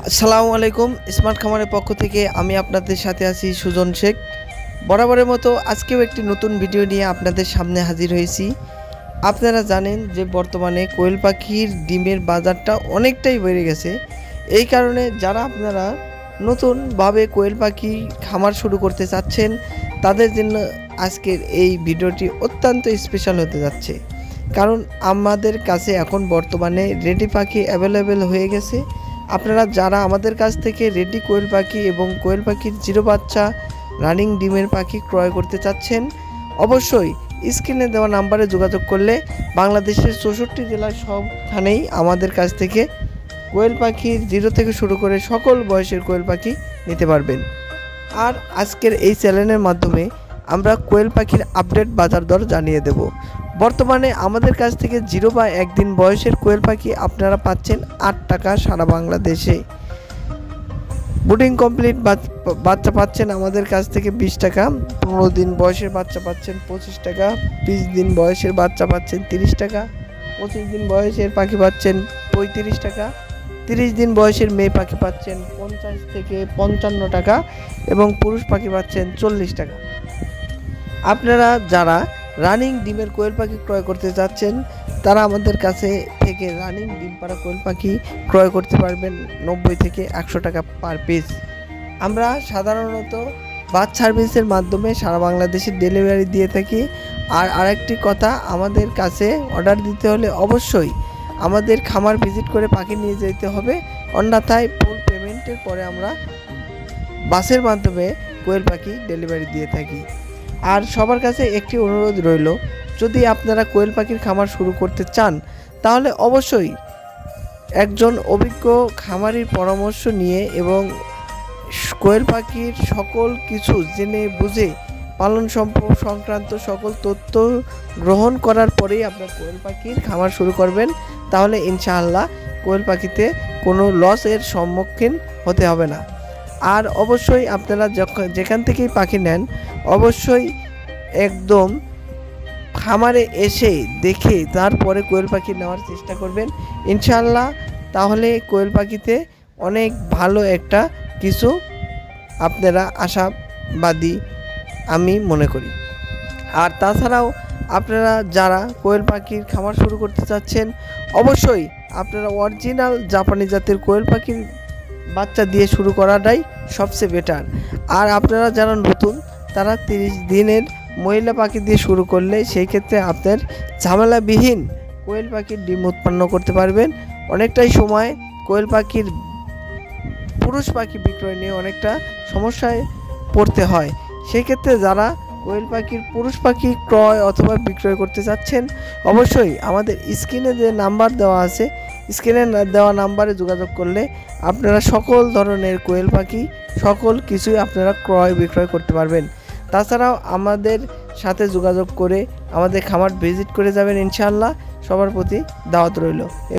আসসালামু আলাইকুম। স্মার্ট খামারের পক্ষ থেকে আমি আপনাদের সাথে আছি সুজন শেখ। বরাবরের মতো আজকেও একটি নতুন ভিডিও নিয়ে আপনাদের সামনে হাজির হয়েছি। আপনারা জানেন যে বর্তমানে কোয়েল পাখির ডিমের বাজারটা অনেকটাই বেড়ে গেছে। এই কারণে যারা আপনারা নতুনভাবে কোয়েল পাখি খামার শুরু করতে চাচ্ছেন তাদের জন্য আজকের এই ভিডিওটি অত্যন্ত স্পেশাল হতে যাচ্ছে। কারণ আমাদের কাছে এখন বর্তমানে রেডি পাখি অ্যাভেলেবেল হয়ে গেছে। আপনারা যারা আমাদের কাছ থেকে রেডি কোয়েল পাখি এবং কোয়েল পাখির জিরো বাচ্চা রানিং ডিমের পাখি ক্রয় করতে চাচ্ছেন, অবশ্যই স্ক্রিনে দেওয়া নাম্বারে যোগাযোগ করলে বাংলাদেশের 64 জেলার সবখানেই আমাদের কাছ থেকে কোয়েল পাখির জিরো থেকে শুরু করে সকল বয়সের কোয়েল পাখি নিতে পারবেন। আর আজকের এই চ্যানেলের মাধ্যমে আমরা কোয়েল পাখির আপডেট বাজার দর জানিয়ে দেব। বর্তমানে আমাদের কাছ থেকে 0 বা 1 দিন বয়সের কোয়েল পাখি আপনারা পাচ্ছেন 8 টাকা সারা বাংলাদেশে। বুডিং কমপ্লিট বাচ্চা পাচ্ছেন আমাদের কাছ থেকে 20 টাকা, 15 দিন বয়সের বাচ্চা পাচ্ছেন 25 টাকা, 20 দিন বয়সের বাচ্চা পাচ্ছেন 30 টাকা, 25 দিন বয়সের পাখি পাচ্ছেন 35 টাকা, 30 দিন বয়সের মেয়ে পাখি পাচ্ছেন 50 থেকে 55 টাকা এবং পুরুষ পাখি পাচ্ছেন 40 টাকা। আপনারা যারা রানিং ডিমের কোয়েল পাখি ক্রয় করতে চাচ্ছেন তারা আমাদের কাছে থেকে রানিং ডিম পাড়া কোয়েল পাখি ক্রয় করতে পারবেন 90 থেকে 100 টাকা পার পিস। আমরা সাধারণত বাস সার্ভিসের মাধ্যমে সারা বাংলাদেশে ডেলিভারি দিয়ে থাকি। আর আরেকটি কথা, আমাদের কাছে অর্ডার দিতে হলে অবশ্যই আমাদের খামার ভিজিট করে পাখি নিয়ে যেতে হবে, অন্যথায় ফুল পেমেন্টের পরে আমরা বাসের মাধ্যমে কোয়েল পাখি ডেলিভারি দিয়ে থাকি। আর সবার কাছে একটি অনুরোধ রইল, যদি আপনারা কোয়েল পাখির খামার শুরু করতে চান তাহলে অবশ্যই একজন অভিজ্ঞ খামারির পরামর্শ নিয়ে এবং কোয়েল পাখির সকল কিছু জেনে বুঝে পালন সংক্রান্ত সকল তথ্য গ্রহণ করার পরেই আপনার কোয়েল পাখির খামার শুরু করবেন। তাহলে ইনশাআল্লাহ কোয়েল পাখিতে কোনো লসের সম্মুখীন হতে হবে না। আর অবশ্যই আপনারা যেখান থেকেই পাখি নেন অবশ্যই একদম খামারে এসে দেখে তারপরে কোয়েল পাখি নেওয়ার চেষ্টা করবেন ইনশাআল্লাহ। তাহলে কোয়েল পাখিতে অনেক ভালো একটা কিছু আপনারা আশাবাদী আমি মনে করি। আর তাছাড়াও আপনারা যারা কোয়েল পাখির খামার শুরু করতে চাচ্ছেন অবশ্যই আপনারা অরিজিনাল জাপানি জাতের কোয়েল পাখির বাচ্চা দিয়ে শুরু করাটাই সবচেয়ে বেটার। আর আপনারা যারা নতুন তারা 30 দিনের মহিলা পাখি দিয়ে শুরু করলে সেই ক্ষেত্রে আপনার ঝামেলাবিহীন কোয়েল পাখির ডিম উৎপন্ন করতে পারবেন। অনেকটাই সময় কোয়েল পাখির পুরুষ পাখি বিক্রয় নিয়ে অনেকটা সমস্যায় পড়তে হয়। সেই ক্ষেত্রে যারা কোয়েল পাখির পুরুষ পাখি ক্রয় অথবা বিক্রয় করতে চাচ্ছেন অবশ্যই আমাদের স্ক্রিনে যে নাম্বার দেওয়া আছে স্ক্রিনে দেওয়া নাম্বারে যোগাযোগ করলে আপনারা সকল ধরনের কোয়েল পাখি সকল কিছুই আপনারা ক্রয় বিক্রয় করতে পারবেন। তাছাড়াও আমাদের সাথে যোগাযোগ করে আমাদের খামার ভিজিট করে যাবেন ইনশাআল্লাহ। সবার প্রতি দাওয়াত রইল।